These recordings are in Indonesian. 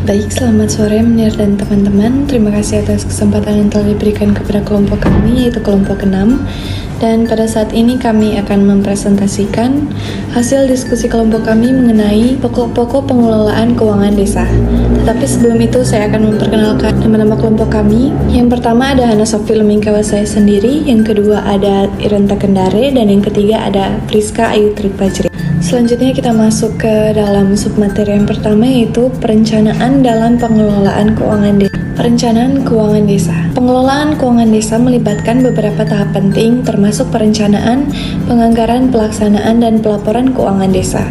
Baik, selamat sore Menir dan teman-teman. Terima kasih atas kesempatan yang telah diberikan kepada kelompok kami, yaitu kelompok 6. Dan pada saat ini kami akan mempresentasikan hasil diskusi kelompok kami mengenai pokok-pokok pengelolaan keuangan desa. Tetapi sebelum itu saya akan memperkenalkan nama-nama kelompok kami. Yang pertama ada Hana Sofi Lumingkawa saya sendiri, yang kedua ada Irenta Kendare, dan yang ketiga ada Priska Ayu Tripajri. Selanjutnya kita masuk ke dalam submateri yang pertama, yaitu perencanaan dalam pengelolaan keuangan desa. Perencanaan keuangan desa. Pengelolaan keuangan desa melibatkan beberapa tahap penting, termasuk perencanaan, penganggaran, pelaksanaan, dan pelaporan keuangan desa.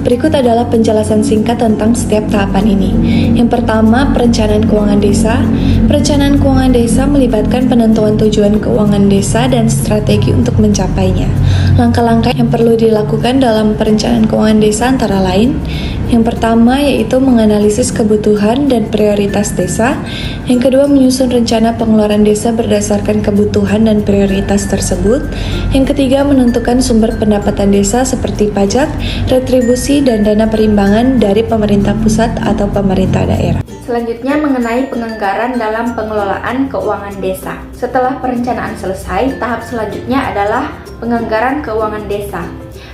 Berikut adalah penjelasan singkat tentang setiap tahapan ini. Yang pertama, perencanaan keuangan desa. Perencanaan keuangan desa melibatkan penentuan tujuan keuangan desa dan strategi untuk mencapainya. Langkah-langkah yang perlu dilakukan dalam perencanaan keuangan desa antara lain: yang pertama yaitu menganalisis kebutuhan dan prioritas desa. Yang kedua, menyusun rencana pengeluaran desa berdasarkan kebutuhan dan prioritas tersebut. Yang ketiga, menentukan sumber pendapatan desa seperti pajak, retribusi, dan dana perimbangan dari pemerintah pusat atau pemerintah daerah. Selanjutnya mengenai penganggaran dalam pengelolaan keuangan desa. Setelah perencanaan selesai, tahap selanjutnya adalah penganggaran keuangan desa.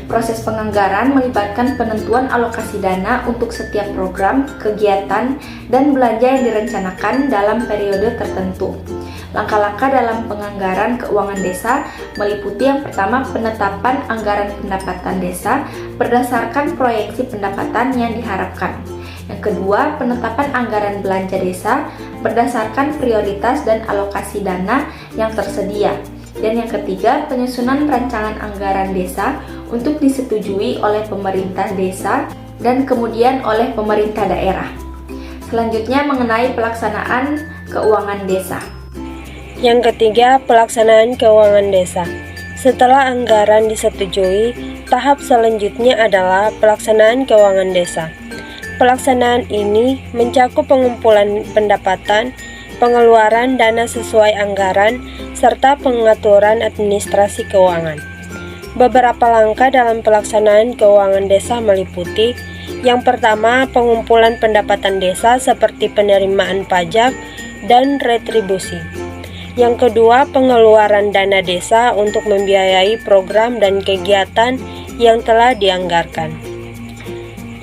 Proses penganggaran melibatkan penentuan alokasi dana untuk setiap program, kegiatan, dan belanja yang direncanakan dalam periode tertentu. Langkah-langkah dalam penganggaran keuangan desa meliputi yang pertama, penetapan anggaran pendapatan desa berdasarkan proyeksi pendapatan yang diharapkan. Yang kedua, penetapan anggaran belanja desa berdasarkan prioritas dan alokasi dana yang tersedia. Dan yang ketiga, penyusunan rancangan anggaran desa untuk disetujui oleh pemerintah desa dan kemudian oleh pemerintah daerah. Selanjutnya mengenai pelaksanaan keuangan desa. Yang ketiga, pelaksanaan keuangan desa. Setelah anggaran disetujui, tahap selanjutnya adalah pelaksanaan keuangan desa. Pelaksanaan ini mencakup pengumpulan pendapatan, pengeluaran dana sesuai anggaran, serta pengaturan administrasi keuangan. Beberapa langkah dalam pelaksanaan keuangan desa meliputi: yang pertama, pengumpulan pendapatan desa seperti penerimaan pajak dan retribusi. Yang kedua, pengeluaran dana desa untuk membiayai program dan kegiatan yang telah dianggarkan.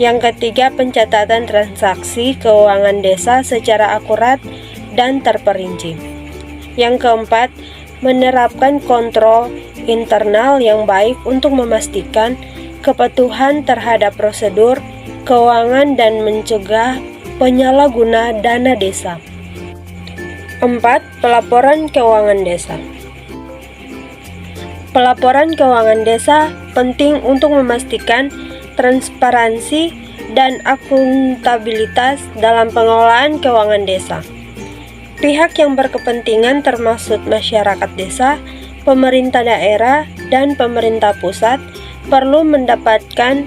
Yang ketiga, pencatatan transaksi keuangan desa secara akurat dan terperinci. Yang keempat, menerapkan kontrol internal yang baik untuk memastikan kepatuhan terhadap prosedur keuangan dan mencegah penyalahguna dana desa. 4. Pelaporan keuangan desa. Pelaporan keuangan desa penting untuk memastikan transparansi dan akuntabilitas dalam pengelolaan keuangan desa. Pihak yang berkepentingan termasuk masyarakat desa, pemerintah daerah, dan pemerintah pusat perlu mendapatkan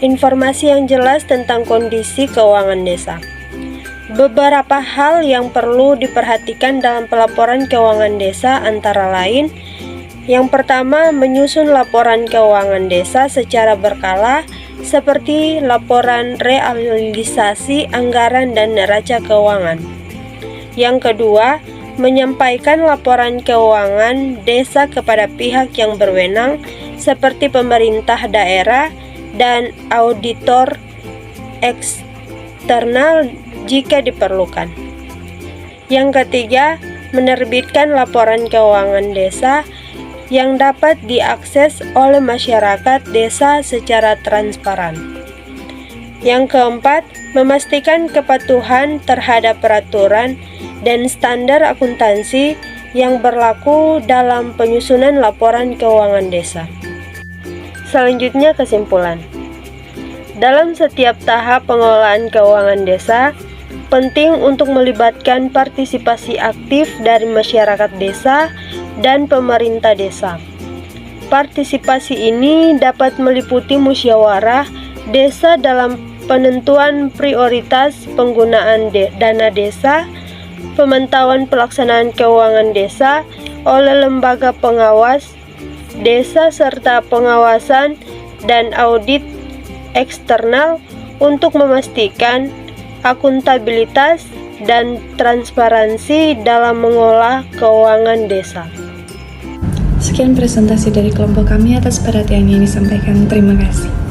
informasi yang jelas tentang kondisi keuangan desa. Beberapa hal yang perlu diperhatikan dalam pelaporan keuangan desa antara lain: yang pertama, menyusun laporan keuangan desa secara berkala seperti laporan realisasi anggaran dan neraca keuangan. Yang kedua, menyampaikan laporan keuangan desa kepada pihak yang berwenang seperti pemerintah daerah dan auditor eksternal jika diperlukan. Yang ketiga, menerbitkan laporan keuangan desa yang dapat diakses oleh masyarakat desa secara transparan. Yang keempat, memastikan kepatuhan terhadap peraturan dan standar akuntansi yang berlaku dalam penyusunan laporan keuangan desa. Selanjutnya, kesimpulan. Dalam setiap tahap pengelolaan keuangan desa, penting untuk melibatkan partisipasi aktif dari masyarakat desa dan pemerintah desa. Partisipasi ini dapat meliputi musyawarah desa dalam penentuan prioritas penggunaan dana desa, pemantauan pelaksanaan keuangan desa oleh lembaga pengawas desa, serta pengawasan dan audit eksternal untuk memastikan akuntabilitas, dan transparansi dalam mengolah keuangan desa. Sekian presentasi dari kelompok kami. Atas perhatian yang disampaikan. Terima kasih.